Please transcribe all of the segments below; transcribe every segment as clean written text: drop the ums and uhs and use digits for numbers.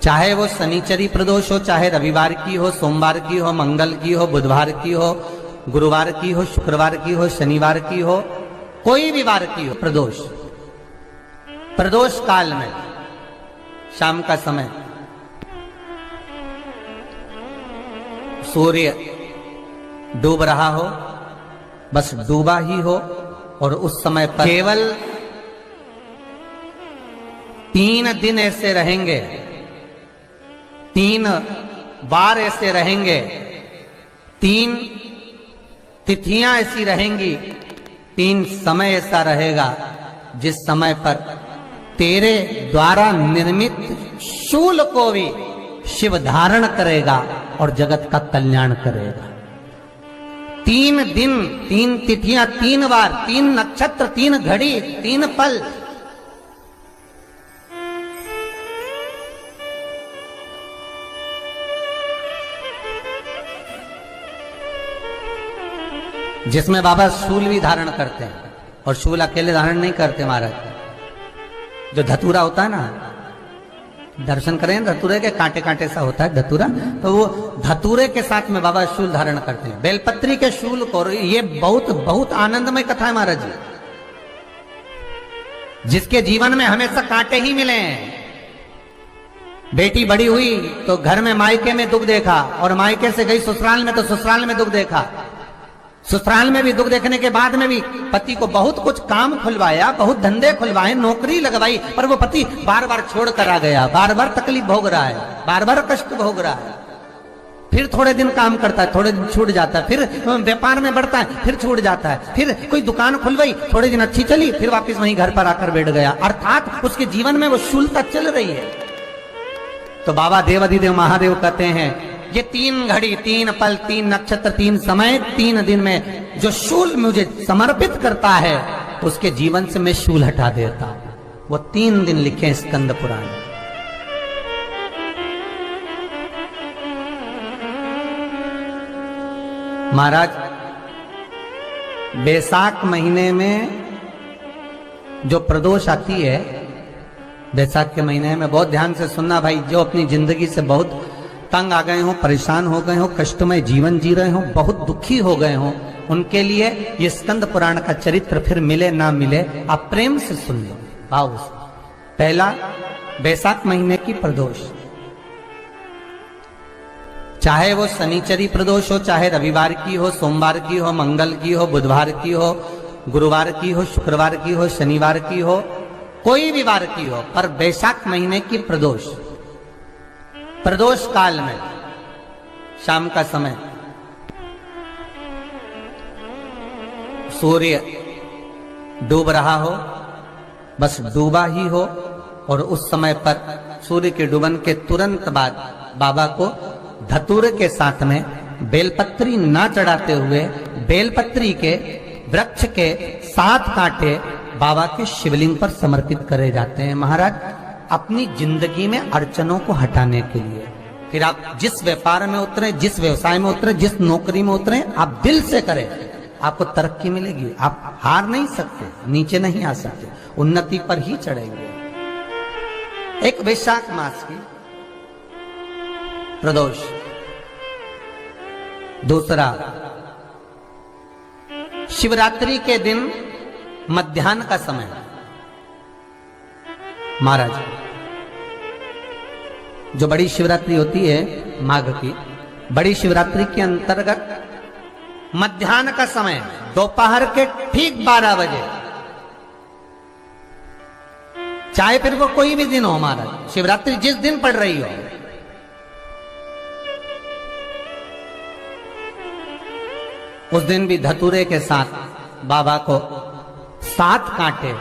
चाहे वो शनिचरी प्रदोष हो, चाहे रविवार की हो, सोमवार की हो, मंगल की हो, बुधवार की हो, गुरुवार की हो, शुक्रवार की हो, शनिवार की हो, कोई भी वार की हो प्रदोष, प्रदोष काल में शाम का समय सूर्य डूब रहा हो, बस डूबा ही हो, और उस समय पर केवल 3 दिन ऐसे रहेंगे, 3 बार ऐसे रहेंगे, 3 तिथियां ऐसी रहेंगी, 3 समय ऐसा रहेगा जिस समय पर तेरे द्वारा निर्मित शूल को भी शिव धारण करेगा और जगत का कल्याण करेगा। 3 दिन, 3 तिथियां, 3 बार, 3 नक्षत्र, 3 घड़ी, 3 पल। जिसमें बाबा शूल भी धारण करते हैं, और शूल अकेले धारण नहीं करते महाराज। जो धतूरा होता है ना, दर्शन करें धतूरे के, कांटे कांटे सा होता है धतूरा, तो वो धतूरे के साथ में बाबा शूल धारण करते हैं, बेलपत्री के शूल को। ये बहुत बहुत आनंदमय कथा है महाराज जी। जिसके जीवन में हमेशा कांटे ही मिले हैं। बेटी बड़ी हुई तो घर में मायके में दुख देखा, और मायके से गई ससुराल में तो ससुराल में दुख देखा। ससुराल में भी दुख देखने के बाद में भी पति को बहुत कुछ काम खुलवाया, बहुत धंधे खुलवाए, नौकरी लगवाई, पर वो पति बार बार छोड़ कर आ गया, बार बार तकलीफ भोग रहा है, बार बार कष्ट भोग रहा है। फिर थोड़े दिन काम करता है, थोड़े दिन छूट जाता है, फिर व्यापार में बढ़ता है, फिर छूट जाता है, फिर कोई दुकान खुलवाई, थोड़े दिन अच्छी चली, फिर वापस वहीं घर पर आकर बैठ गया। अर्थात उसके जीवन में वो शूलता चल रही है। तो बाबा देवाधिदेव महादेव कहते हैं, ये 3 घड़ी, 3 पल, 3 नक्षत्र, 3 समय, 3 दिन में जो शूल मुझे समर्पित करता है, उसके जीवन से मैं शूल हटा देता हूं। वो 3 दिन लिखे स्कंद पुराण। महाराज, बैसाख महीने में जो प्रदोष आती है, बैसाख के महीने में बहुत ध्यान से सुनना भाई, जो अपनी जिंदगी से बहुत तंग आ गए हो, परेशान हो गए हो, कष्टमय जीवन जी रहे हो, बहुत दुखी हो गए हो, उनके लिए ये स्कंद पुराण का चरित्र फिर मिले ना मिले, आप प्रेम से सुन लो भाव से। पहला, बैसाख महीने की प्रदोष, चाहे वो शनिचरी प्रदोष हो, चाहे रविवार की हो, सोमवार की हो, मंगल की हो, बुधवार की हो, गुरुवार की हो, शुक्रवार की हो, शनिवार की हो, कोई भी वार की हो, पर बैसाख महीने की प्रदोष, प्रदोष काल में शाम का समय सूर्य डूब रहा हो, बस डूबा ही हो, और उस समय पर सूर्य के डूबन के तुरंत बाद बाबा को धतूरे के साथ में बेलपत्री ना चढ़ाते हुए, बेलपत्री के वृक्ष के 7 कांटे बाबा के शिवलिंग पर समर्पित करे जाते हैं महाराज, अपनी जिंदगी में अड़चनों को हटाने के लिए। फिर आप जिस व्यापार में उतरे, जिस व्यवसाय में उतरे, जिस नौकरी में उतरे, आप दिल से करें, आपको तरक्की मिलेगी। आप हार नहीं सकते, नीचे नहीं आ सकते, उन्नति पर ही चढ़ेंगे। एक वैशाख मास की प्रदोष। दूसरा, शिवरात्रि के दिन मध्याह्न का समय महाराज, जो बड़ी शिवरात्रि होती है माघ की, बड़ी शिवरात्रि के अंतर्गत मध्याह्न का समय, दोपहर के ठीक 12 बजे, चाहे फिर वो कोई भी दिन हो महाराज, शिवरात्रि जिस दिन पड़ रही हो, उस दिन भी धतूरे के साथ बाबा को 7 कांटे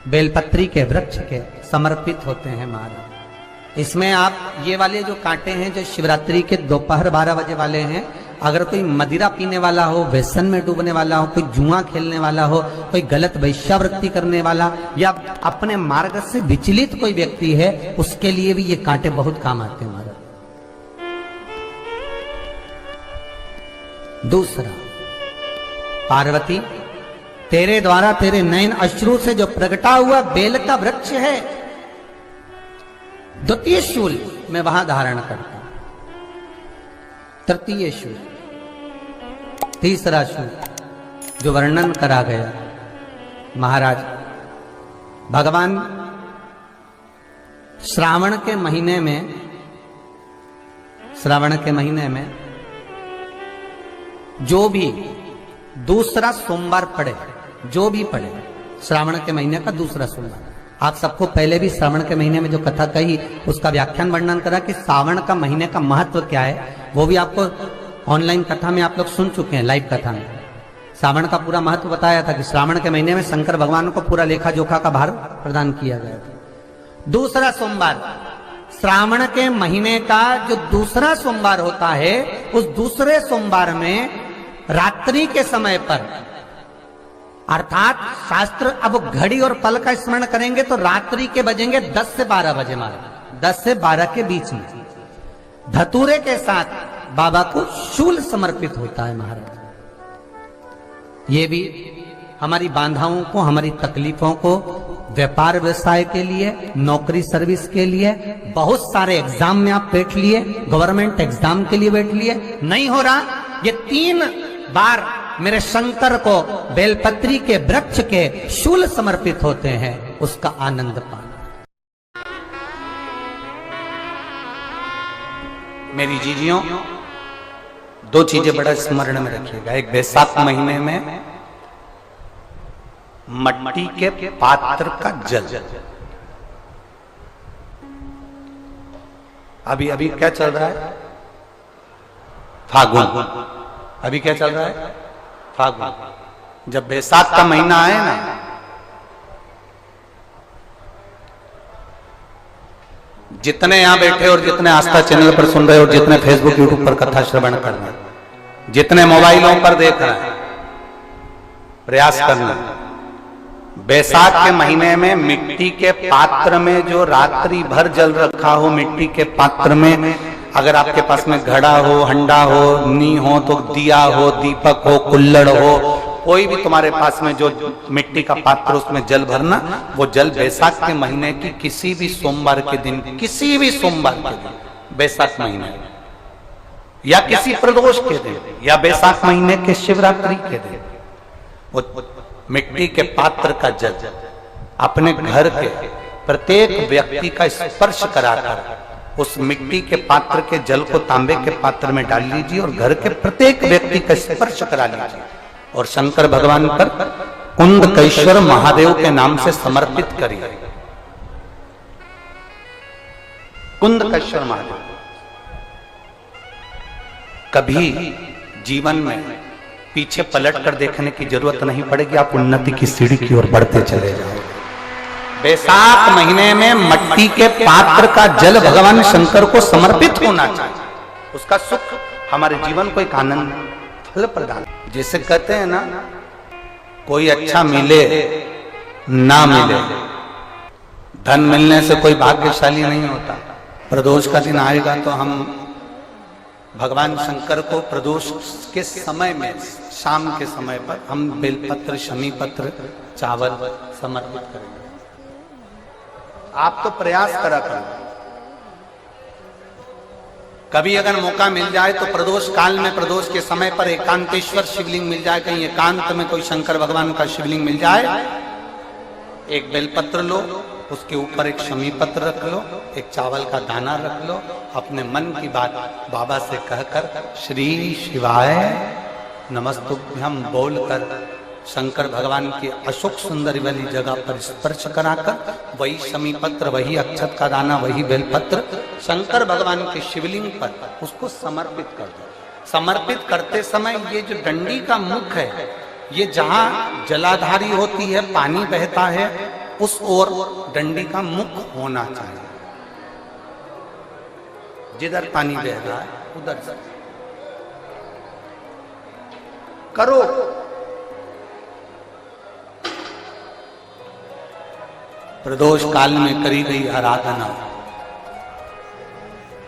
बेलपत्री के वृक्ष के समर्पित होते हैं महाराज। इसमें आप ये वाले जो कांटे हैं, जो शिवरात्रि के दोपहर 12 बजे वाले हैं, अगर कोई मदिरा पीने वाला हो, व्यसन में डूबने वाला हो, कोई जुआ खेलने वाला हो, कोई गलत वैश्यावृत्ति करने वाला, या अपने मार्ग से विचलित कोई व्यक्ति है, उसके लिए भी ये कांटे बहुत काम आते हैं महाराज। दूसरा, पार्वती, तेरे द्वारा तेरे नयन अश्रु से जो प्रगटा हुआ बेल का वृक्ष है, द्वितीय शूल मैं वहां धारण करता हूं, तृतीय शूल, तीसरा शूल जो वर्णन करा गया महाराज भगवान श्रावण के महीने में जो भी दूसरा सोमवार पड़े, जो भी पड़े श्रावण के महीने का दूसरा सोमवार, आप सबको पहले भी श्रावण के महीने में जो कथा कही उसका व्याख्यान वर्णन करा कि श्रावण का महीने का महत्व क्या है, वो भी आपको ऑनलाइन कथा में आप लोग सुन चुके हैं, लाइव कथा में श्रावण का पूरा महत्व बताया था कि श्रावण के महीने में शंकर भगवान को पूरा लेखा जोखा का भार प्रदान किया गया था। दूसरा सोमवार, श्रावण के महीने का जो दूसरा सोमवार होता है, उस दूसरे सोमवार में रात्रि के समय पर, अर्थात शास्त्र अब घड़ी और पल का स्मरण करेंगे तो रात्रि के बजेंगे 10 से 12 बजे, महाराज 10 से 12 के बीच में धतूरे के साथ बाबा को शूल समर्पित होता है महाराज। ये भी हमारी बाधाओं को, हमारी तकलीफों को, व्यापार व्यवसाय के लिए, नौकरी सर्विस के लिए, बहुत सारे एग्जाम में आप बैठ लिए, गवर्नमेंट एग्जाम के लिए बैठ लिए, नहीं हो रहा, ये 3 बार मेरे शंकर को बेलपत्री के वृक्ष के शूल समर्पित होते हैं, उसका आनंद पाना। मेरी जीजियों, 2 चीजें बड़ा स्मरण में रखिएगा। एक, बैसाख महीने में मट्टी के पात्र का जल, अभी अभी क्या चल रहा है, फागुन, अभी क्या चल रहा है, फागुन। जब बैसाख का महीना आए ना, जितने यहां बैठे और जितने आस्था चैनल पर सुन रहे और जितने फेसबुक यूट्यूब पर कथा श्रवण कर रहे, जितने मोबाइलों पर देख रहे हैं, प्रयास करना, बैसाख के महीने में मिट्टी के पात्र में जो रात्रि भर जल रखा हो, मिट्टी के पात्र में, अगर आपके पास में घड़ा हो, हंडा हो, नी हो, तो दिया हो, दीपक हो, कुल्लड़ हो, कोई भी तुम्हारे पास में जो मिट्टी का पात्र, उसमें जल भरना। वो जल बैसाख के महीने की किसी भी सोमवार के दिन, किसी भी सोमवार के दिन, बैसाख महीने या किसी प्रदोष के दिन या बैसाख महीने के शिवरात्रि के दिन, वो मिट्टी के पात्र का जल अपने घर के प्रत्येक व्यक्ति का स्पर्श कराकर उस मिट्टी के पात्र के जल को तांबे के पात्र में डाल लीजिए और घर के प्रत्येक व्यक्ति का स्पर्श करा लीजिए और शंकर भगवान पर कुंदकेश्वर महादेव के नाम से समर्पित करिए। कुंदकेश्वर महादेव, कभी जीवन में पीछे पलट कर देखने की जरूरत नहीं पड़ेगी, आप उन्नति की सीढ़ी की ओर बढ़ते चले जाओगे। बैसाख महीने में मट्टी के पात्र का जल भगवान शंकर को समर्पित होना चाहिए, उसका सुख हमारे जीवन को एक आनंद फल प्रदान। जैसे कहते हैं ना, कोई अच्छा मिले ना मिले, धन मिलने से कोई भाग्यशाली नहीं होता। प्रदोष का दिन आएगा तो हम भगवान शंकर को प्रदोष के समय में, शाम के समय पर हम बेलपत्र, शमी पत्र, चावल समर्पित करेंगे। आप तो प्रयास करा करो, कभी अगर मौका मिल जाए तो प्रदोष काल में, प्रदोष के समय पर एकांतेश्वर शिवलिंग मिल जाए, कहीं एकांत में कोई शंकर भगवान का शिवलिंग मिल जाए, एक बेलपत्र लो, उसके ऊपर एक शमी पत्र रख लो, एक चावल का दाना रख लो, अपने मन की बात बाबा से कहकर श्री शिवाय नमस्तुभ्यं बोलकर शंकर भगवान की अशोक सुंदरी वाली जगह पर स्पर्श कराकर वही शमी पत्र, वही अक्षत का दाना, वही बेलपत्र शंकर भगवान के शिवलिंग पर उसको समर्पित कर दो। समर्पित करते समय ये जो डंडी का मुख है, ये जहां जलाधारी होती है, पानी बहता है, उस ओर डंडी का मुख होना चाहिए। जिधर पानी बह रहा है उधर से करो। प्रदोष काल में करी गई आराधना,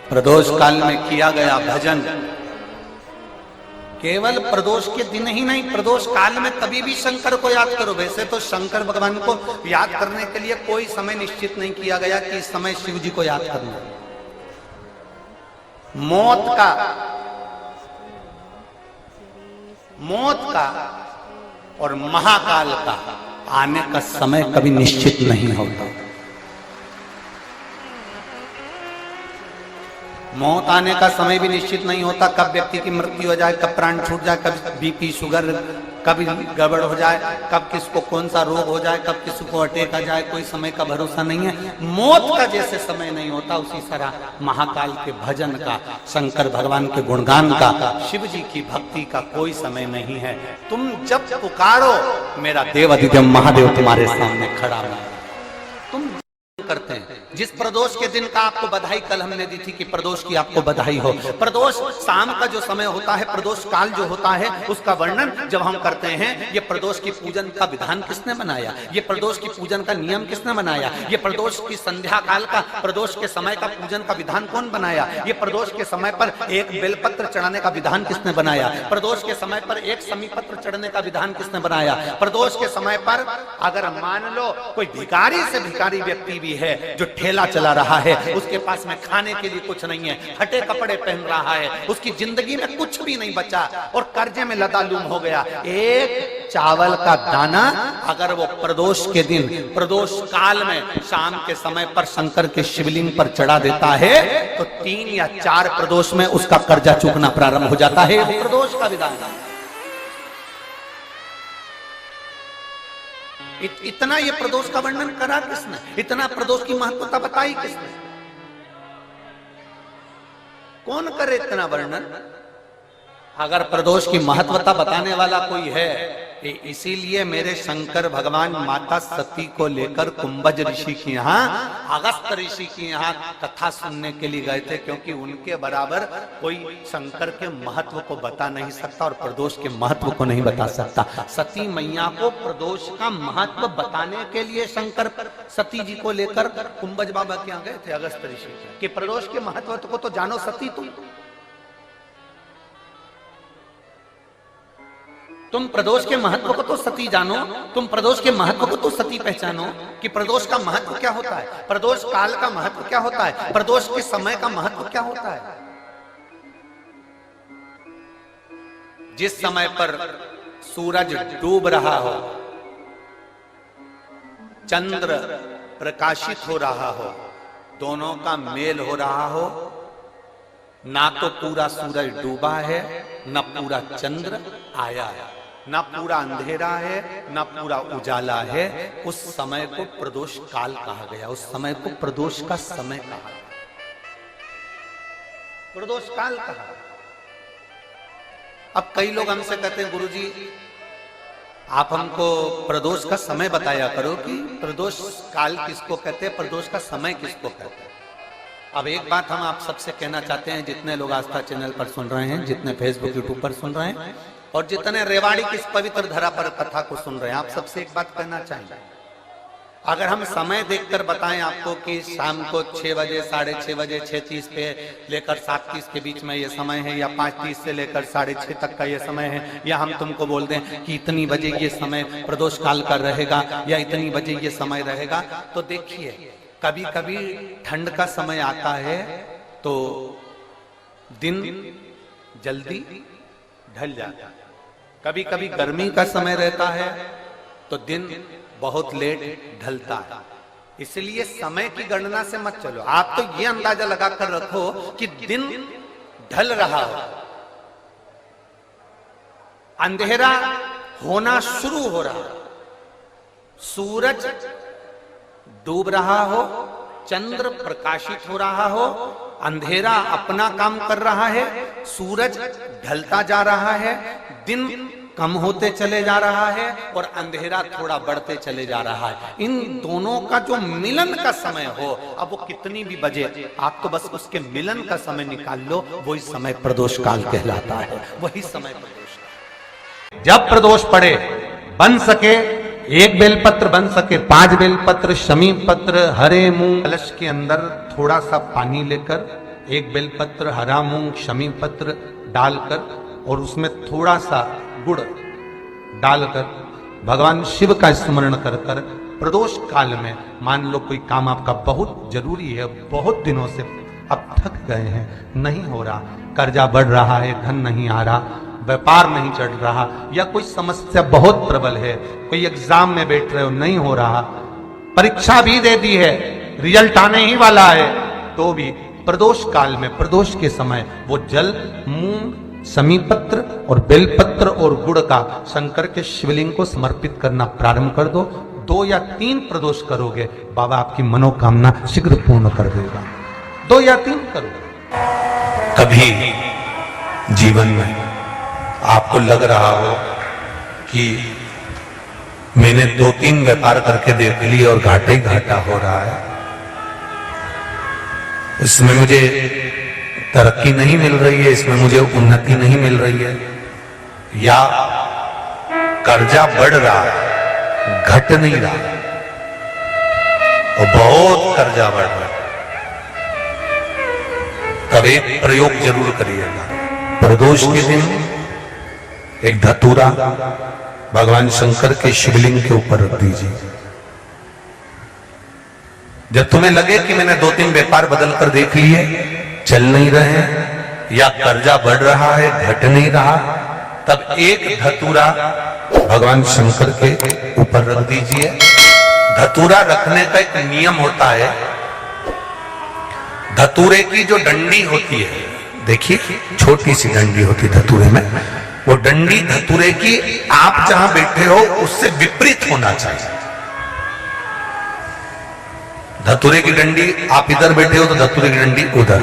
प्रदोष काल में किया गया भजन, केवल प्रदोष के दिन ही नहीं, प्रदोष काल में कभी भी शंकर को याद करो। वैसे तो शंकर भगवान को याद करने के लिए कोई समय निश्चित नहीं किया गया कि इस समय शिव जी को याद करना। मौत का और महाकाल का आने का समय कभी निश्चित नहीं होता। मौत आने का समय भी निश्चित नहीं होता, कब व्यक्ति की मृत्यु हो जाए, कब प्राण छूट जाए, कब बीपी शुगर कभी गड़बड़ हो जाए, कब किसको कौन सा रोग हो जाए, कब किसको अटैक आ जाए, कोई समय का भरोसा नहीं है। मौत का जैसे समय नहीं होता, उसी तरह महाकाल के भजन का, शंकर भगवान के गुणगान का, शिव जी की भक्ति का कोई समय नहीं है। तुम जब पुकारो मेरा देव अधिदेव महादेव तुम्हारे सामने खड़ा है। तुम करते हैं जिस प्रदोष के दिन का आपको बधाई कल हमने दी थी कि प्रदोष की आपको बधाई हो। प्रदोष शाम का जो समय होता है, प्रदोष काल जो होता है, उसका वर्णन जब हम करते हैं, ये प्रदोष की पूजन का विधान किसने बनाया, ये प्रदोष की पूजन का नियम किसने बनाया, ये प्रदोष की संध्या काल का, प्रदोष के समय का पूजन का विधान कौन बनाया, ये प्रदोष के समय पर एक बेलपत्र चढ़ाने का विधान किसने बनाया, प्रदोष के समय पर एक समीपत्र चढ़ने का विधान किसने बनाया, प्रदोष के समय पर अगर मान लो कोई भिखारी से भिखारी व्यक्ति भी है जो ठेला चला रहा है, उसके पास में खाने के लिए कुछ नहीं है, फटे कपड़े पहन रहा है, उसकी जिंदगी में कुछ भी नहीं बचा और कर्जे में लदालूम हो गया, एक चावल का दाना अगर वो प्रदोष के दिन, प्रदोष काल में शाम के समय पर शंकर के शिवलिंग पर चढ़ा देता है तो 3 या 4 प्रदोष में उसका कर्जा चूकना प्रारंभ हो जाता है। प्रदोष का विधान इतना ये प्रदोष का वर्णन करा किसने, इतना प्रदोष की महत्वता बताई किसने, कौन करे इतना वर्णन। अगर प्रदोष की महत्वता बताने वाला कोई है, इसीलिए मेरे शंकर भगवान माता सती को लेकर कुंभज ऋषि के यहाँ, अगस्त ऋषि के यहाँ कथा सुनने के लिए गए थे, क्योंकि उनके बराबर कोई शंकर के महत्व को बता नहीं सकता और प्रदोष के महत्व को नहीं बता सकता। सती मैया को प्रदोष का महत्व बताने के लिए शंकर सती जी को लेकर कुंभज बाबा के यहाँ गए थे, अगस्त ऋषि के, कि प्रदोष के महत्व को तो जानो सती, तुम प्रदोष के महत्व को तो सती जानो, तुम प्रदोष के महत्व को तो सती पहचानो कि प्रदोष का महत्व क्या होता है, प्रदोष काल का महत्व क्या होता है, प्रदोष के समय का महत्व क्या होता है। जिस समय पर सूरज डूब रहा हो, चंद्र प्रकाशित हो रहा हो, दोनों का मेल हो रहा हो, ना तो पूरा सूरज डूबा है, ना पूरा चंद्र आया है, ना पूरा अंधेरा है, ना पूरा उजाला है, उस समय को प्रदोष काल कहा गया, उस समय को प्रदोष का समय कहा, प्रदोष काल कहा। अब कई लोग हमसे कहते हैं गुरुजी आप हमको प्रदोष का समय बताया करो कि प्रदोष काल किसको कहते हैं, प्रदोष का समय किसको कहते हैं। अब एक बात हम आप सबसे कहना चाहते हैं, जितने लोग आस्था चैनल पर सुन रहे हैं, जितने फेसबुक यूट्यूब पर सुन रहे हैं और जितने रेवाड़ी की इस पवित्र धरा पर कथा को सुन रहे हैं, आप सबसे एक बात कहना चाहेंगे, अगर हम समय देखकर बताएं आपको कि शाम को 6 बजे, 6:30 बजे, 6:30 पे लेकर 7:30 के बीच में ये समय है, या 5:30 से लेकर 6:30 तक का ये समय है, या हम तुमको बोल दें कि इतनी बजे ये समय प्रदोष काल का रहेगा या इतनी बजे ये समय रहेगा, तो देखिए कभी कभी ठंड का समय आता है तो दिन जल्दी ढल जाता है, कभी कभी गर्मी का समय रहता है तो दिन बहुत लेट ढलता है। इसलिए समय की गणना से मत चलो, आप तो ये अंदाजा लगाकर रखो कि दिन ढल रहा हो, अंधेरा होना शुरू हो रहा, सूरज डूब रहा हो, चंद्र प्रकाशित हो रहा हो, अंधेरा अपना काम कर रहा है, सूरज ढलता जा रहा है, दिन कम होते चले जा रहा है और अंधेरा थोड़ा बढ़ते चले जा रहा है, इन दोनों का जो मिलन का समय हो, अब वो कितनी भी बजे, आप तो बस उसके मिलन का समय निकाल लो, वही समय प्रदोष काल कहलाता है, वही समय प्रदोष काल। जब प्रदोष पड़े, बन सके 1 बेलपत्र, बन सके 5 बेलपत्र, शमी पत्र, हरे मूंग, कलश के अंदर थोड़ा सा पानी लेकर 1 बेलपत्र, हरा मूंग, शमी पत्र डालकर और उसमें थोड़ा सा गुड़ डालकर भगवान शिव का स्मरण कर कर प्रदोष काल में, मान लो कोई काम आपका बहुत जरूरी है, बहुत दिनों से अब थक गए हैं, नहीं हो रहा, कर्जा बढ़ रहा है, धन नहीं आ रहा, व्यापार नहीं चढ़ रहा, या कोई समस्या बहुत प्रबल है, कोई एग्जाम में बैठ रहे हो नहीं हो रहा, परीक्षा भी दे दी है, रिजल्ट आने ही वाला है, तो भी प्रदोष काल में, प्रदोष के समय वो जल मूंग, समीपत्र और बेलपत्र और गुड़ का शंकर के शिवलिंग को समर्पित करना प्रारंभ कर दो। 2 या 3 प्रदोष करोगे, बाबा आपकी मनोकामना शीघ्र पूर्ण कर देगा। 2 या 3 करो। कभी जीवन में आपको लग रहा हो कि मैंने 2-3 व्यापार करके देख लिए और घाटा ही घाटा हो रहा है, इसमें मुझे तरक्की नहीं मिल रही है, इसमें मुझे उन्नति नहीं मिल रही है, या कर्जा बढ़ रहा है, घट नहीं रहा और बहुत कर्जा बढ़ रहा है, तब एक प्रयोग जरूर करिएगा। प्रदोष के दिन एक धतूरा भगवान शंकर के शिवलिंग के ऊपर रख दीजिए। जब तुम्हें लगे कि मैंने 2-3 व्यापार बदल कर देख लिए, चल नहीं रहे, या कर्जा बढ़ रहा है, घट नहीं रहा, तब एक धतूरा भगवान शंकर के ऊपर रख दीजिए। धतूरा रखने का एक नियम होता है। धतूरे की जो डंडी होती है, देखिए छोटी सी डंडी होती है धतूरे में, वो डंडी धतूरे की आप जहां बैठे हो उससे विपरीत होना चाहिए। धतूरे की डंडी आप इधर बैठे हो तो धतूरे की डंडी उधर।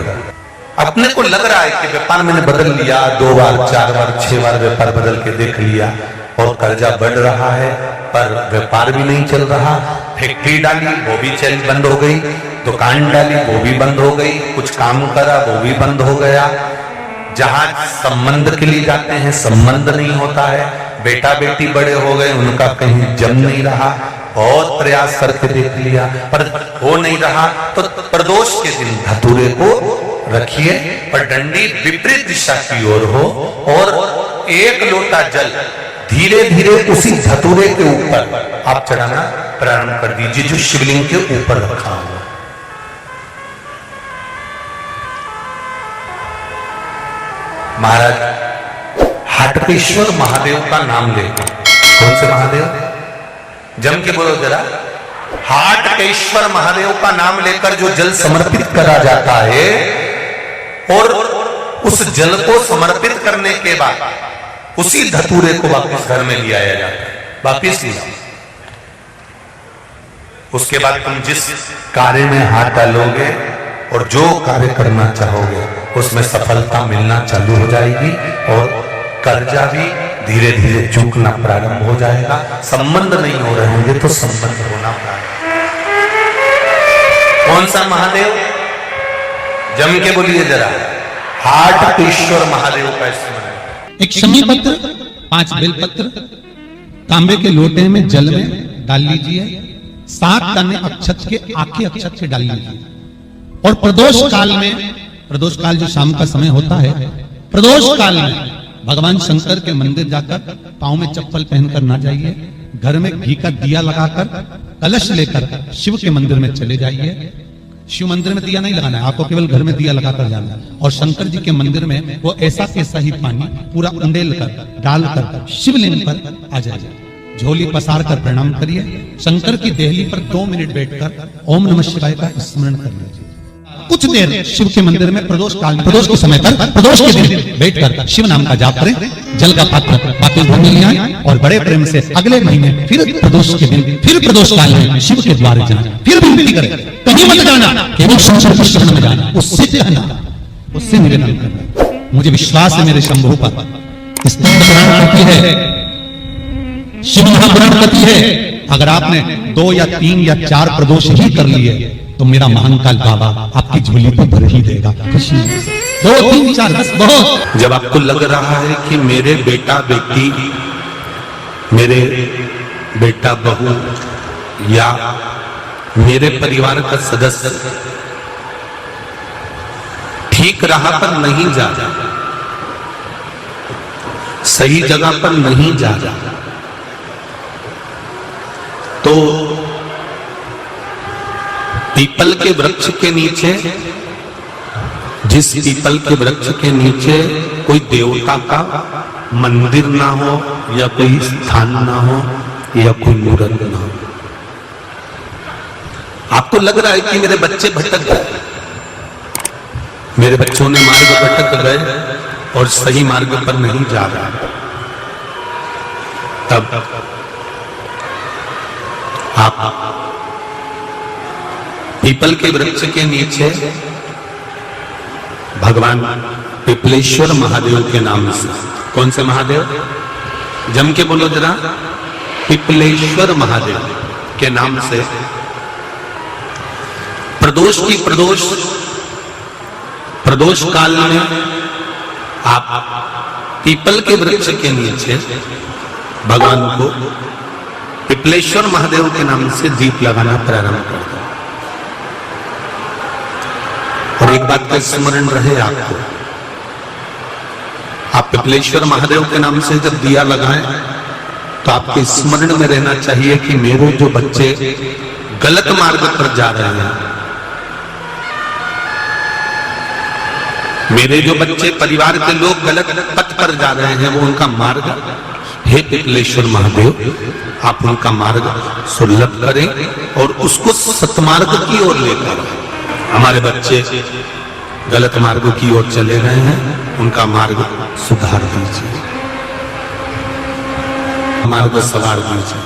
अपने को लग रहा है कि व्यापार मैंने बदल लिया, 2 बार 4 बार 6 बार व्यापार बदल के देख लिया और कर्जा बढ़ रहा है, पर व्यापार भी नहीं चल रहा। फैक्ट्री डाली वो भी चल बंद हो गई, दुकान डाली वो भी बंद हो गई, कुछ काम करा वो भी बंद हो गया, जहां संबंध के लिए जाते हैं संबंध नहीं होता है, बेटा बेटी बड़े हो गए उनका कहीं जम नहीं रहा, बहुत प्रयास करके देख लिया पर हो नहीं रहा। तो प्रदोष के दिन धतूरे को रखिए पर डंडी विपरीत दिशा की ओर हो और 1 लोटा जल धीरे धीरे उसी धतूरे के ऊपर आप चढ़ाना प्रारंभ कर दीजिए जो शिवलिंग के ऊपर रखा हुआ। महाराज हाटकेश्वर महादेव का नाम लेकर, कौन से महादेव, जम के बोलो जरा, हाटकेश्वर महादेव का नाम लेकर जो जल समर्पित करा जाता है और उस जल को समर्पित करने के बाद उसी धतूरे को वापस घर में ले आया जाता है, वापस लिया। उसके बाद तुम जिस कार्य में हाथ डालोगे और जो कार्य करना चाहोगे उसमें सफलता मिलना चालू हो जाएगी और कर्जा भी धीरे धीरे चूकना प्रारंभ हो जाएगा। संबंध नहीं हो रहे होंगे तो संबंध होना प्रारंभ। कौन सा महादेव, जम के बोलिए जरा, हाटकेश्वर महादेव का स्मरण। एक शमी पत्र, 5 बेलपत्र तांबे के लोटे में जल में डाल लीजिए, 7 दाने अक्षत के आखे अक्षत से डाल लीजिए और प्रदोष काल में, प्रदोष काल जो शाम का समय होता है, प्रदोष काल में भगवान शंकर के मंदिर जाकर पांव में चप्पल पहनकर ना जाइए, घर में घी का दिया लगाकर कलश लेकर शिव के मंदिर में चले जाइए। शिव मंदिर में दिया नहीं लगाना है, आपको केवल घर में दिया लगाकर जाना है और शंकर जी के मंदिर में वो ऐसा कैसा ही पानी पूरा उंडेल कर डालकर शिवलिंग पर आ जाइए, झोली पसार कर प्रणाम करिए, शंकर की देहली पर 2 मिनट बैठकर ओम नमः शिवाय का स्मरण कर लीजिए। कुछ देर शिव के मंदिर में प्रदोष काल में, प्रदोष के समय पर, प्रदोष के दिन बैठकर शिव नाम का जाप करें, जल का पात्र वापस घर में ले आए और बड़े प्रेम से अगले महीने फिर प्रदोष के दिन, फिर प्रदोष काल में शिव के द्वारे जाना, फिर विनती करें, कहीं मत जाना, केवल शंकर के शरण में जाना, उससे कहना, उससे निवेदन करना। मुझे विश्वास है मेरे शंभु पर, स्कंद पुराण कहती है, शिव महापुराण कहती है, अगर आपने 2 या 3 या 4 प्रदोष ही कर लिए तो मेरा महाकाल बाबा आपकी झोली को भर ही देगा। खुशी 2, 3, 4 10 बहुत। जब आपको लग रहा है कि मेरे बेटा बेटी, मेरे बेटा बहू या मेरे परिवार का सदस्य ठीक राह पर नहीं जा रहा, सही जगह पर नहीं जा रहा, तो पीपल के वृक्ष के नीचे, जिस पीपल के वृक्ष के नीचे कोई देवता का मंदिर ना हो या कोई स्थान ना हो या कोई मूर्त ना हो, आपको लग रहा है कि मेरे बच्चे भटक गए, मेरे बच्चों ने मार्ग भटक गए और सही मार्ग पर नहीं जा रहा, तब आप पीपल के वृक्ष के नीचे भगवान पिपलेश्वर महादेव के नाम से, कौन से महादेव, जम के बोलो जरा, पिपलेश्वर महादेव के नाम से प्रदोष काल में आप पीपल के वृक्ष के नीचे भगवान को पिपलेश्वर महादेव के नाम से दीप लगाना प्रारंभ कर दो। और एक बात का स्मरण रहे आपको, आप पिपलेश्वर महादेव के नाम से जब दिया लगाएं तो आपके स्मरण में रहना चाहिए कि मेरे जो बच्चे गलत मार्ग पर जा रहे हैं, मेरे जो बच्चे, परिवार के लोग गलत पथ पर जा रहे हैं, वो उनका मार्ग, हे पिपलेश्वर महादेव आप उनका मार्ग सुलभ करें और उसको सतमार्ग की ओर लेकर, हमारे बच्चे गलत मार्ग की ओर चले गए हैं, उनका मार्ग सुधार दीजिए, मार्ग सवार दीजिए।